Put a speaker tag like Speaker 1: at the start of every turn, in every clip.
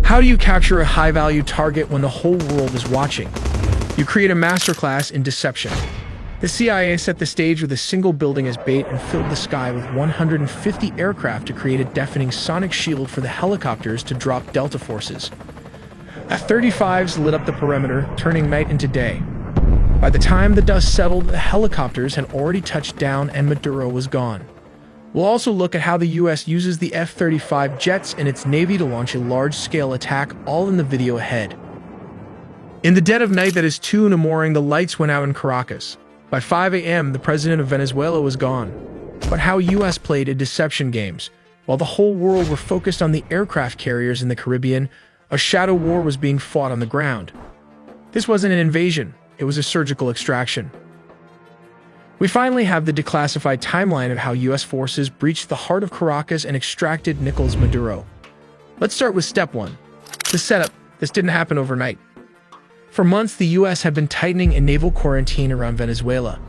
Speaker 1: How do you capture a high-value target when the whole world is watching? You create a masterclass in deception. The CIA set the stage with a single building as bait and filled the sky with 150 aircraft to create a deafening sonic shield for the helicopters to drop Delta forces. F-35s lit up the perimeter, turning night into day. By the time the dust settled, the helicopters had already touched down and Maduro was gone. We'll also look at how the US uses the F-35 jets and its Navy to launch a large-scale attack, all in the video ahead. In the dead of night, that is 2 in the morning, the lights went out in Caracas. By 5 a.m., the president of Venezuela was gone. But how US played a deception games. While the whole world were focused on the aircraft carriers in the Caribbean, a shadow war was being fought on the ground. This wasn't an invasion, it was a surgical extraction. We finally have the declassified timeline of how US forces breached the heart of Caracas and extracted Nicolás Maduro. Let's start with step 1. The setup. This didn't happen overnight. For months, the US had been tightening a naval quarantine around Venezuela.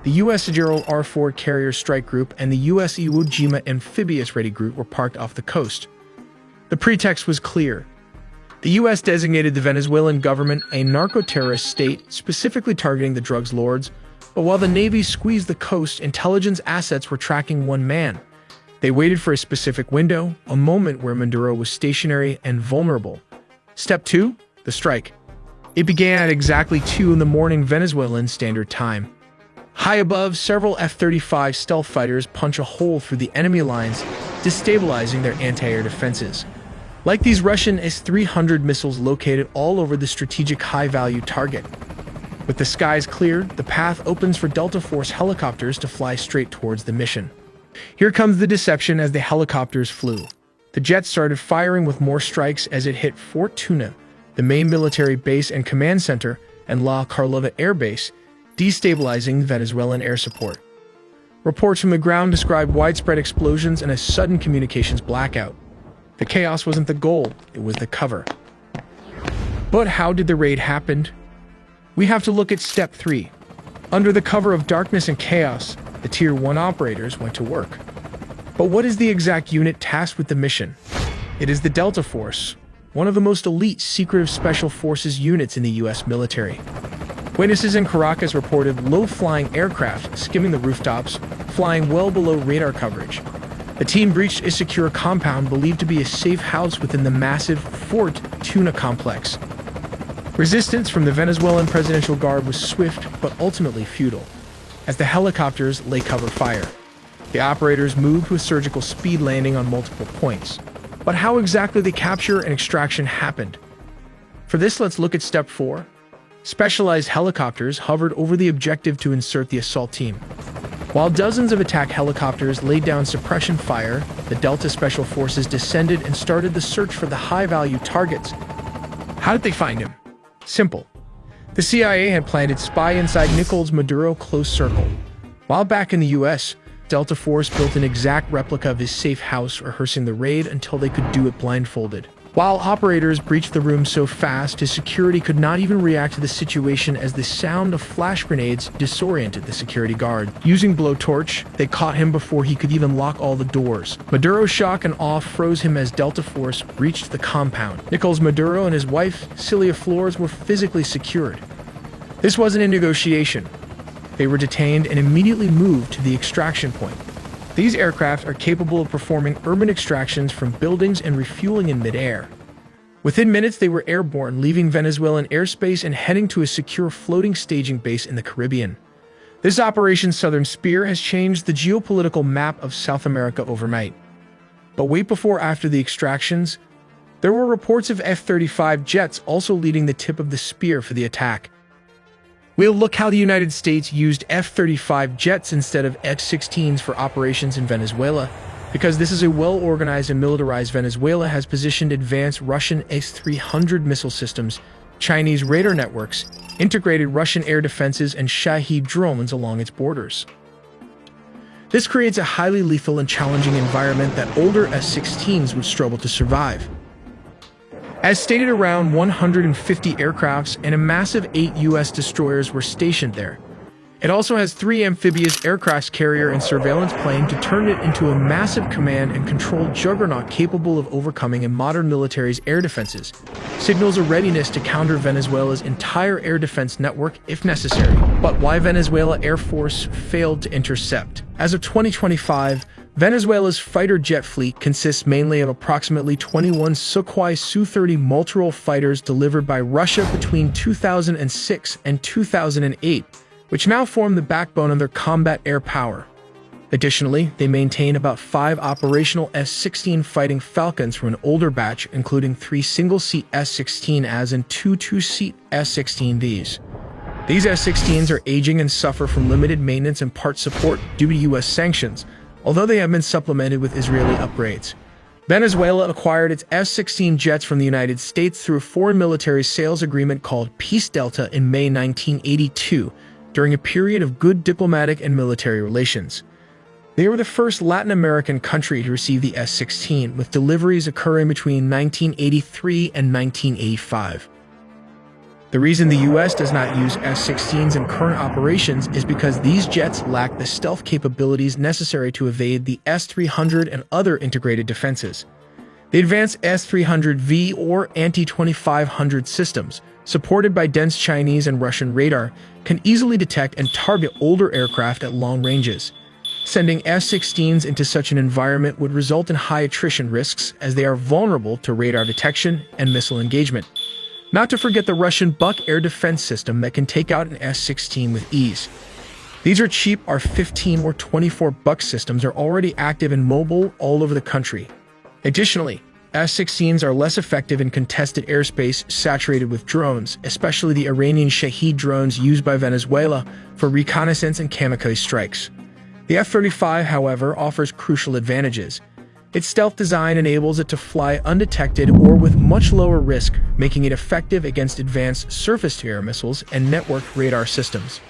Speaker 1: The US Gerald R. Ford Carrier Strike Group and the US Iwo Jima Amphibious Ready Group were parked off the coast. The pretext was clear. The US designated the Venezuelan government a narco-terrorist state, specifically targeting the drugs lords, but while the Navy squeezed the coast, intelligence assets were tracking one man. They waited for a specific window, a moment where Maduro was stationary and vulnerable. Step 2. The strike. It began at exactly 2 in the morning Venezuelan Standard Time. High above, several F-35 stealth fighters punch a hole through the enemy lines, destabilizing their anti-air defenses. Like these Russian S-300 missiles located all over the strategic high-value target. With the skies cleared, the path opens for Delta Force helicopters to fly straight towards the mission. Here comes the deception as the helicopters flew. The jets started firing with more strikes as it hit Fort Tuna, the main military base and command center, and La Carlota Air Base, destabilizing Venezuelan air support. Reports from the ground describe widespread explosions and a sudden communications blackout. The chaos wasn't the goal, it was the cover. But how did the raid happen? We have to look at step 3. Under the cover of darkness and chaos, the Tier 1 operators went to work. But what is the exact unit tasked with the mission? It is the Delta Force, one of the most elite secretive special forces units in the US military. Witnesses in Caracas reported low-flying aircraft skimming the rooftops, flying well below radar coverage. The team breached a secure compound believed to be a safe house within the massive Fort Tuna complex. Resistance from the Venezuelan Presidential Guard was swift but ultimately futile, as the helicopters lay cover fire. The operators moved with surgical speed, landing on multiple points. But how exactly the capture and extraction happened? For this, let's look at step 4. Specialized helicopters hovered over the objective to insert the assault team. While dozens of attack helicopters laid down suppression fire, the Delta Special Forces descended and started the search for the high-value targets. How did they find him? Simple. The CIA had planted spy inside Nicolás Maduro close circle. While back in the US, Delta Force built an exact replica of his safe house, rehearsing the raid until they could do it blindfolded. While operators breached the room so fast, his security could not even react to the situation as the sound of flash grenades disoriented the security guard. Using blowtorch, they caught him before he could even lock all the doors. Maduro's shock and awe froze him as Delta Force reached the compound. Nicolás Maduro and his wife, Celia Flores, were physically secured. This wasn't a negotiation. They were detained and immediately moved to the extraction point. These aircraft are capable of performing urban extractions from buildings and refueling in midair. Within minutes, they were airborne, leaving Venezuelan airspace and heading to a secure floating staging base in the Caribbean. This Operation Southern Spear has changed the geopolitical map of South America overnight. But wait, before after the extractions, there were reports of F-35 jets also leading the tip of the spear for the attack. We'll look how the United States used F-35 jets instead of F-16s for operations in Venezuela, because this is a well-organized and militarized Venezuela has positioned advanced Russian S-300 missile systems, Chinese radar networks, integrated Russian air defenses, and Shahed drones along its borders. This creates a highly lethal and challenging environment that older S-16s would struggle to survive. As stated, around 150 aircrafts and a massive 8 U.S. destroyers were stationed there. It also has 3 amphibious aircraft carrier and surveillance plane to turn it into a massive command and control juggernaut capable of overcoming a modern military's air defenses. Signals a readiness to counter Venezuela's entire air defense network if necessary. But why Venezuela Air Force failed to intercept? As of 2025, Venezuela's fighter jet fleet consists mainly of approximately 21 Sukhoi Su-30 multirole fighters delivered by Russia between 2006 and 2008, which now form the backbone of their combat air power. Additionally, they maintain about 5 operational F-16 Fighting Falcons from an older batch, including 3 single-seat F-16As and 2 two-seat F-16Vs. These F-16s are aging and suffer from limited maintenance and part support due to U.S. sanctions, although they have been supplemented with Israeli upgrades. Venezuela acquired its F-16 jets from the United States through a foreign military sales agreement called Peace Delta in May 1982, during a period of good diplomatic and military relations. They were the first Latin American country to receive the F-16, with deliveries occurring between 1983 and 1985. The reason the U.S. does not use F-16s in current operations is because these jets lack the stealth capabilities necessary to evade the S-300 and other integrated defenses. The advanced S-300V or Anti-2500 systems, supported by dense Chinese and Russian radar, can easily detect and target older aircraft at long ranges. Sending F-16s into such an environment would result in high attrition risks, as they are vulnerable to radar detection and missile engagement. Not to forget the Russian Buk air defense system that can take out an F-16 with ease. These are cheap R-15 or 24 Buk systems are already active and mobile all over the country. Additionally, F-16s are less effective in contested airspace saturated with drones, especially the Iranian Shahed drones used by Venezuela for reconnaissance and kamikaze strikes. The F-35, however, offers crucial advantages. Its stealth design enables it to fly undetected or with much lower risk, making it effective against advanced surface-to-air missiles and networked radar systems.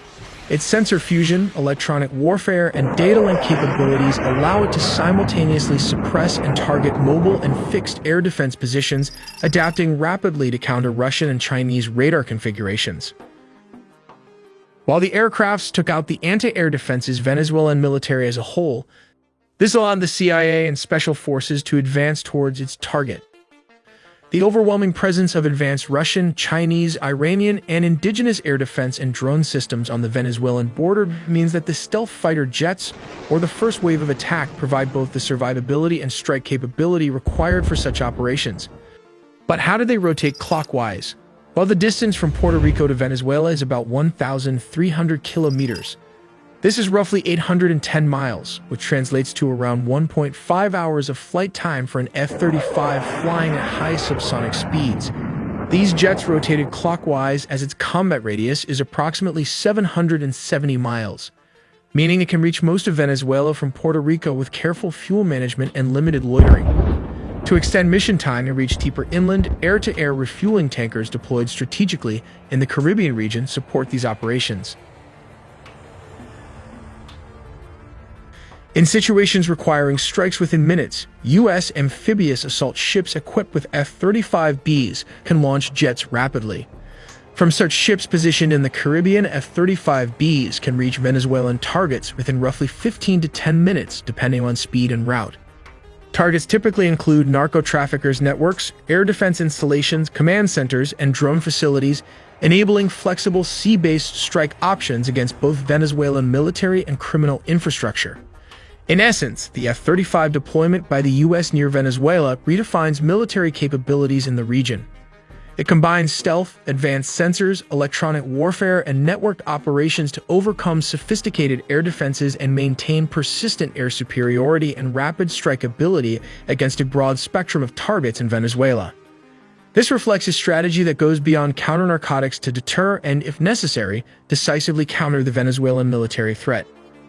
Speaker 1: Its sensor fusion, electronic warfare, and data link capabilities allow it to simultaneously suppress and target mobile and fixed air defense positions, adapting rapidly to counter Russian and Chinese radar configurations. While the aircrafts took out the anti-air defenses Venezuelan military as a whole, this allowed the CIA and special forces to advance towards its target. The overwhelming presence of advanced Russian, Chinese, Iranian, and indigenous air defense and drone systems on the Venezuelan border means that the stealth fighter jets, or the first wave of attack, provide both the survivability and strike capability required for such operations. But how do they rotate clockwise? Well, the distance from Puerto Rico to Venezuela is about 1,300 kilometers. This is roughly 810 miles, which translates to around 1.5 hours of flight time for an F-35 flying at high subsonic speeds. These jets rotated clockwise as its combat radius is approximately 770 miles, meaning it can reach most of Venezuela from Puerto Rico with careful fuel management and limited loitering. To extend mission time and reach deeper inland, air-to-air refueling tankers deployed strategically in the Caribbean region support these operations. In situations requiring strikes within minutes, U.S. amphibious assault ships equipped with F-35Bs can launch jets rapidly. From such ships positioned in the Caribbean, F-35Bs can reach Venezuelan targets within roughly 15 to 10 minutes, depending on speed and route. Targets typically include narco-traffickers' networks, air defense installations, command centers, and drone facilities, enabling flexible sea-based strike options against both Venezuelan military and criminal infrastructure. In essence, the F-35 deployment by the U.S. near Venezuela redefines military capabilities in the region. It combines stealth, advanced sensors, electronic warfare, and networked operations to overcome sophisticated air defenses and maintain persistent air superiority and rapid strikeability against a broad spectrum of targets in Venezuela. This reflects a strategy that goes beyond counter-narcotics to deter and, if necessary, decisively counter the Venezuelan military threat.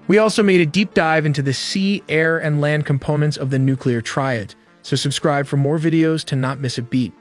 Speaker 1: We also made a deep dive into the sea, air, and land components of the nuclear triad, so subscribe for more videos to not miss a beat.